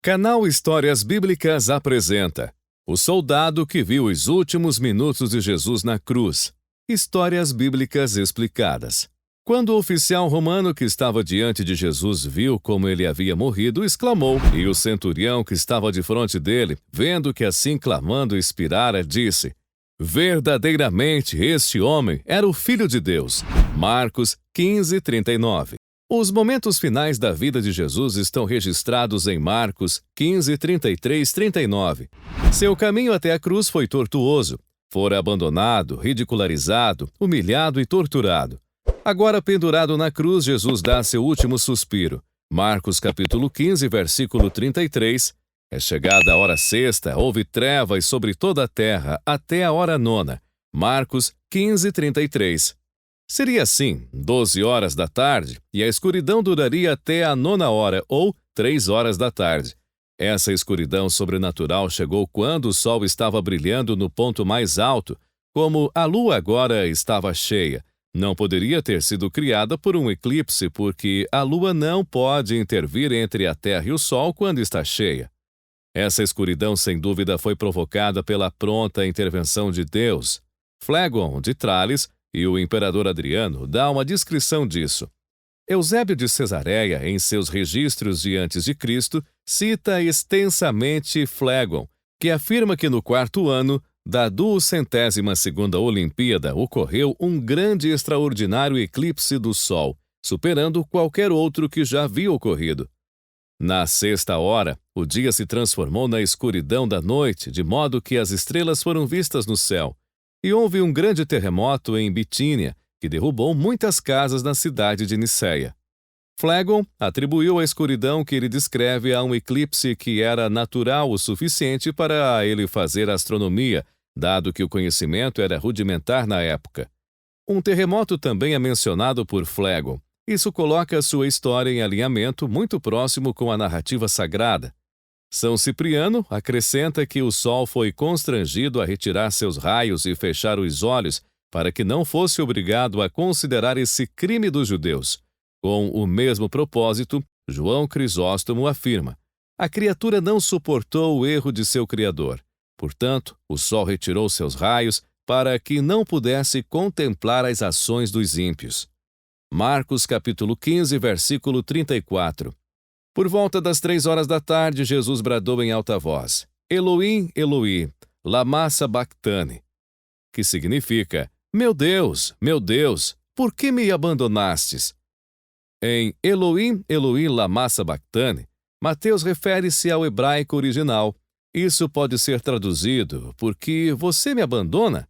Canal Histórias Bíblicas apresenta O Soldado que Viu os Últimos Minutos de Jesus na Cruz. Histórias Bíblicas explicadas. Quando o oficial romano que estava diante de Jesus viu como ele havia morrido, exclamou, e o centurião que estava de frente dele, vendo que assim clamando expirara, disse: verdadeiramente este homem era o Filho de Deus. Marcos 15:39. Os momentos finais da vida de Jesus estão registrados em Marcos 15:33-39. Seu caminho até a cruz foi tortuoso. Fora abandonado, ridicularizado, humilhado e torturado. Agora pendurado na cruz, Jesus dá seu último suspiro. Marcos capítulo 15, versículo 33. É chegada a hora sexta, houve trevas sobre toda a terra, até a hora nona. Marcos 15:33. Seria assim, 12 horas da tarde, e a escuridão duraria até a nona hora, ou 3 horas da tarde. Essa escuridão sobrenatural chegou quando o sol estava brilhando no ponto mais alto, como a lua agora estava cheia. Não poderia ter sido criada por um eclipse, porque a lua não pode intervir entre a terra e o sol quando está cheia. Essa escuridão, sem dúvida, foi provocada pela pronta intervenção de Deus. Flegon, de Trales, e o imperador Adriano dá uma descrição disso. Eusébio de Cesareia, em seus registros de antes de Cristo, cita extensamente Flegon, que afirma que no quarto ano da 202ª Olimpíada ocorreu um grande e extraordinário eclipse do Sol, superando qualquer outro que já havia ocorrido. Na sexta hora, o dia se transformou na escuridão da noite, de modo que as estrelas foram vistas no céu. E houve um grande terremoto em Bitínia, que derrubou muitas casas na cidade de Niceia. Flegon atribuiu a escuridão que ele descreve a um eclipse que era natural o suficiente para ele fazer astronomia, dado que o conhecimento era rudimentar na época. Um terremoto também é mencionado por Flegon. Isso coloca sua história em alinhamento muito próximo com a narrativa sagrada. São Cipriano acrescenta que o sol foi constrangido a retirar seus raios e fechar os olhos para que não fosse obrigado a considerar esse crime dos judeus. Com o mesmo propósito, João Crisóstomo afirma: a criatura não suportou o erro de seu Criador. Portanto, o sol retirou seus raios para que não pudesse contemplar as ações dos ímpios. Marcos capítulo 15, versículo 34. Por volta das 3 horas da tarde, Jesus bradou em alta voz: Elohim, Elohim, lama sabachthani, que significa: meu Deus, por que me abandonastes? Em Elohim, Elohim, lama sabachthani, Mateus refere-se ao hebraico original. Isso pode ser traduzido: por que você me abandona?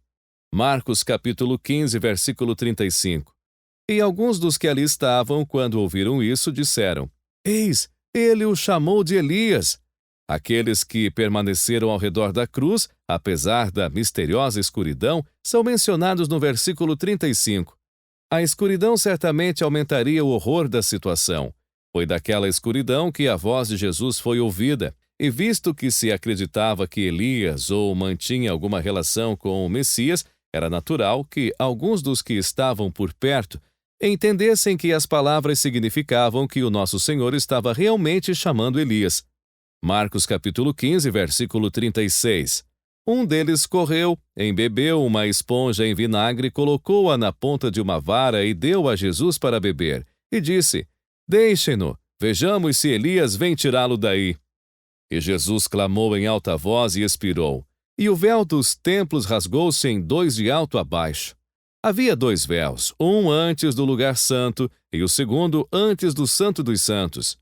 Marcos capítulo 15, versículo 35. E alguns dos que ali estavam, quando ouviram isso, disseram: eis, ele o chamou de Elias. Aqueles que permaneceram ao redor da cruz, apesar da misteriosa escuridão, são mencionados no versículo 35. A escuridão certamente aumentaria o horror da situação. Foi daquela escuridão que a voz de Jesus foi ouvida, e visto que se acreditava que Elias ou mantinha alguma relação com o Messias, era natural que alguns dos que estavam por perto entendessem que as palavras significavam que o nosso Senhor estava realmente chamando Elias. Marcos capítulo 15, versículo 36. Um deles correu, embebeu uma esponja em vinagre, colocou-a na ponta de uma vara e deu a Jesus para beber, e disse: deixem-no, vejamos se Elias vem tirá-lo daí. E Jesus clamou em alta voz e expirou, e o véu dos templos rasgou-se em 2 de alto a baixo. Havia 2 véus, um antes do lugar santo e o segundo antes do Santo dos Santos.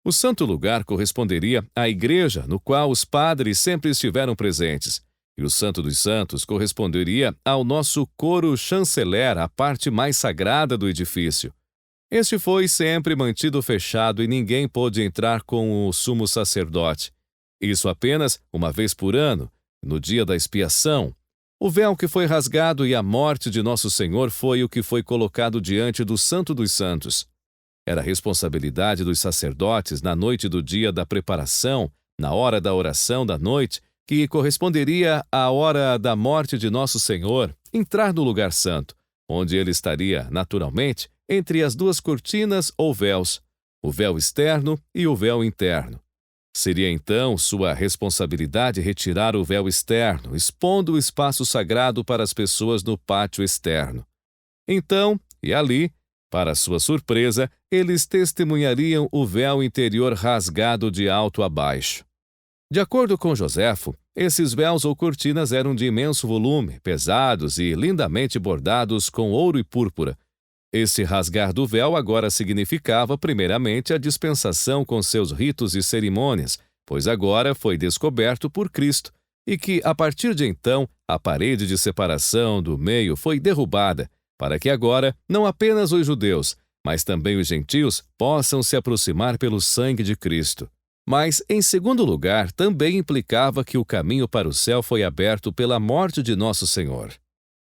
O santo lugar corresponderia à igreja, no qual os padres sempre estiveram presentes, e o Santo dos Santos corresponderia ao nosso coro chanceler, a parte mais sagrada do edifício. Este foi sempre mantido fechado e ninguém pôde entrar com o sumo sacerdote. Isso apenas uma vez por ano, no dia da expiação. O véu que foi rasgado e a morte de nosso Senhor foi o que foi colocado diante do Santo dos Santos. Era responsabilidade dos sacerdotes, na noite do dia da preparação, na hora da oração da noite, que corresponderia à hora da morte de nosso Senhor, entrar no lugar santo, onde ele estaria, naturalmente, entre as 2 cortinas ou véus, o véu externo e o véu interno. Seria então sua responsabilidade retirar o véu externo, expondo o espaço sagrado para as pessoas no pátio externo. Então, e ali, para sua surpresa, eles testemunhariam o véu interior rasgado de alto a baixo. De acordo com Joséfo, esses véus ou cortinas eram de imenso volume, pesados e lindamente bordados com ouro e púrpura. Esse rasgar do véu agora significava, primeiramente, a dispensação com seus ritos e cerimônias, pois agora foi descoberto por Cristo, e que, a partir de então, a parede de separação do meio foi derrubada, para que agora não apenas os judeus, mas também os gentios possam se aproximar pelo sangue de Cristo. Mas, em segundo lugar, também implicava que o caminho para o céu foi aberto pela morte de nosso Senhor.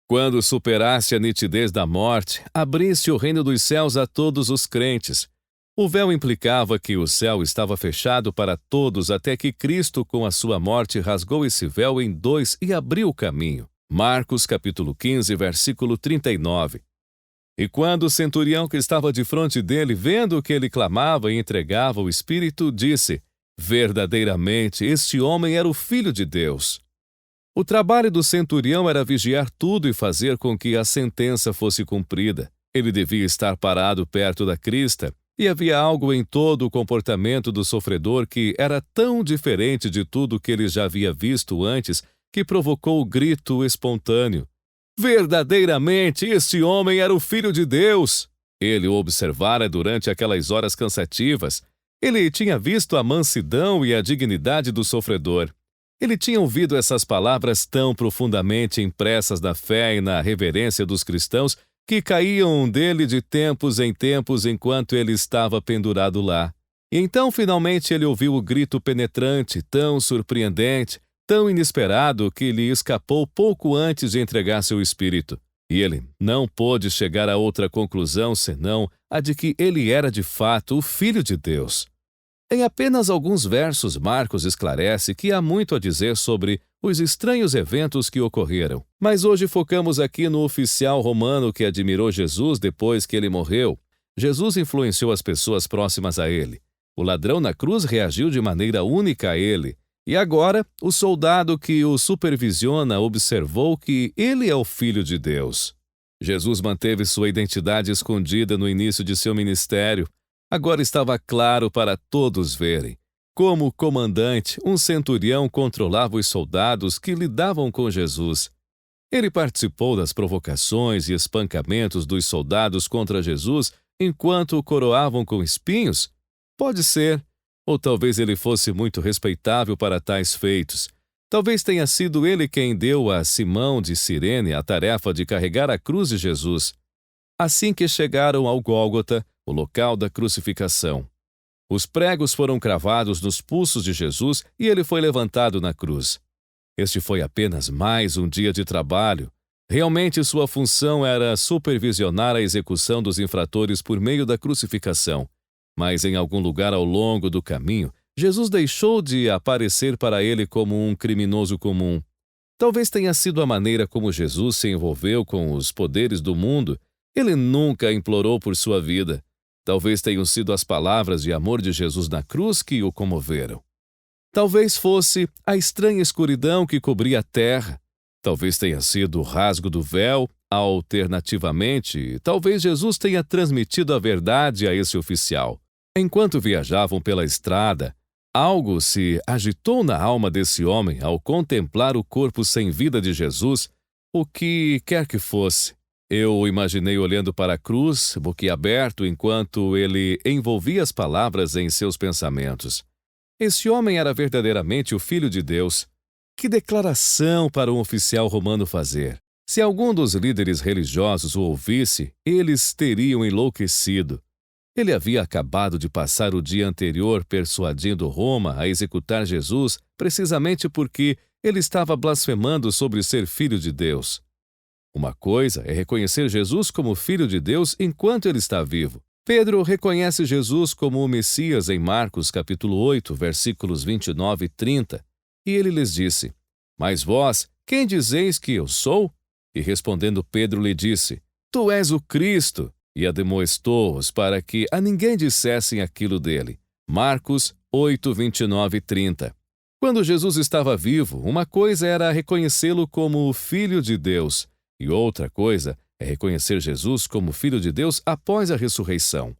Quando superasse a nitidez da morte, abrisse o reino dos céus a todos os crentes. O véu implicava que o céu estava fechado para todos até que Cristo, com a sua morte, rasgou esse véu em dois e abriu o caminho. Marcos capítulo 15, versículo 39. E quando o centurião que estava de frente dele, vendo que ele clamava e entregava o Espírito, disse: verdadeiramente, este homem era o Filho de Deus. O trabalho do centurião era vigiar tudo e fazer com que a sentença fosse cumprida. Ele devia estar parado perto da crista, e havia algo em todo o comportamento do sofredor que era tão diferente de tudo que ele já havia visto antes que provocou o grito espontâneo. Verdadeiramente, este homem era o Filho de Deus! Ele o observara durante aquelas horas cansativas. Ele tinha visto a mansidão e a dignidade do sofredor. Ele tinha ouvido essas palavras tão profundamente impressas na fé e na reverência dos cristãos que caíam dele de tempos em tempos enquanto ele estava pendurado lá. E então, finalmente, ele ouviu o grito penetrante, tão surpreendente, tão inesperado, que lhe escapou pouco antes de entregar seu espírito. E ele não pôde chegar a outra conclusão senão a de que ele era de fato o Filho de Deus. Em apenas alguns versos, Marcos esclarece que há muito a dizer sobre os estranhos eventos que ocorreram. Mas hoje focamos aqui no oficial romano que admirou Jesus depois que ele morreu. Jesus influenciou as pessoas próximas a ele. O ladrão na cruz reagiu de maneira única a ele. E agora, o soldado que o supervisiona observou que ele é o Filho de Deus. Jesus manteve sua identidade escondida no início de seu ministério. Agora estava claro para todos verem. Como comandante, um centurião controlava os soldados que lidavam com Jesus. Ele participou das provocações e espancamentos dos soldados contra Jesus enquanto o coroavam com espinhos? Pode ser. Ou talvez ele fosse muito respeitável para tais feitos. Talvez tenha sido ele quem deu a Simão de Cirene a tarefa de carregar a cruz de Jesus. Assim que chegaram ao Gólgota, o local da crucificação, os pregos foram cravados nos pulsos de Jesus e ele foi levantado na cruz. Este foi apenas mais um dia de trabalho. Realmente sua função era supervisionar a execução dos infratores por meio da crucificação. Mas em algum lugar ao longo do caminho, Jesus deixou de aparecer para ele como um criminoso comum. Talvez tenha sido a maneira como Jesus se envolveu com os poderes do mundo. Ele nunca implorou por sua vida. Talvez tenham sido as palavras de amor de Jesus na cruz que o comoveram. Talvez fosse a estranha escuridão que cobria a terra. Talvez tenha sido o rasgo do véu. Alternativamente, talvez Jesus tenha transmitido a verdade a esse oficial. Enquanto viajavam pela estrada, algo se agitou na alma desse homem ao contemplar o corpo sem vida de Jesus, o que quer que fosse. Eu o imaginei olhando para a cruz, boquiaberto, enquanto ele envolvia as palavras em seus pensamentos. Esse homem era verdadeiramente o Filho de Deus. Que declaração para um oficial romano fazer! Se algum dos líderes religiosos o ouvisse, eles teriam enlouquecido. Ele havia acabado de passar o dia anterior persuadindo Roma a executar Jesus precisamente porque ele estava blasfemando sobre ser Filho de Deus. Uma coisa é reconhecer Jesus como Filho de Deus enquanto ele está vivo. Pedro reconhece Jesus como o Messias em Marcos capítulo 8, versículos 29 e 30. E ele lhes disse: Mas vós, quem dizeis que eu sou? E respondendo Pedro lhe disse: Tu és o Cristo. E admoestou-os para que a ninguém dissessem aquilo dele. Marcos 8, 29 e 30. Quando Jesus estava vivo, uma coisa era reconhecê-lo como o Filho de Deus, e outra coisa é reconhecer Jesus como Filho de Deus após a ressurreição.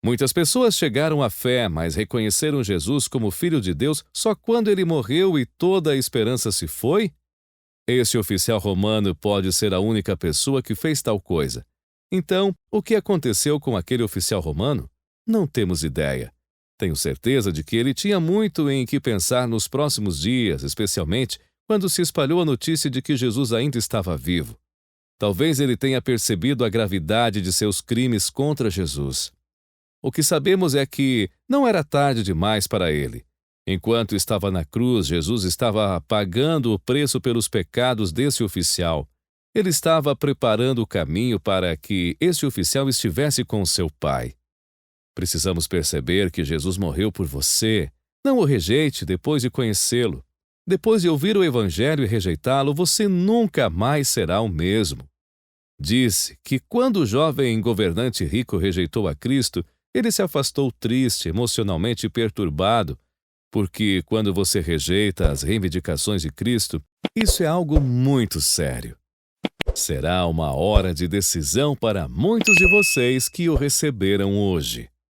Muitas pessoas chegaram à fé, mas reconheceram Jesus como Filho de Deus só quando ele morreu e toda a esperança se foi? Esse oficial romano pode ser a única pessoa que fez tal coisa. Então, o que aconteceu com aquele oficial romano? Não temos ideia. Tenho certeza de que ele tinha muito em que pensar nos próximos dias, especialmente quando se espalhou a notícia de que Jesus ainda estava vivo. Talvez ele tenha percebido a gravidade de seus crimes contra Jesus. O que sabemos é que não era tarde demais para ele. Enquanto estava na cruz, Jesus estava pagando o preço pelos pecados desse oficial. Ele estava preparando o caminho para que esse oficial estivesse com seu Pai. Precisamos perceber que Jesus morreu por você. Não o rejeite depois de conhecê-lo. Depois de ouvir o Evangelho e rejeitá-lo, você nunca mais será o mesmo. Disse que quando o jovem governante rico rejeitou a Cristo, ele se afastou triste, emocionalmente perturbado, porque quando você rejeita as reivindicações de Cristo, isso é algo muito sério. Será uma hora de decisão para muitos de vocês que o receberam hoje.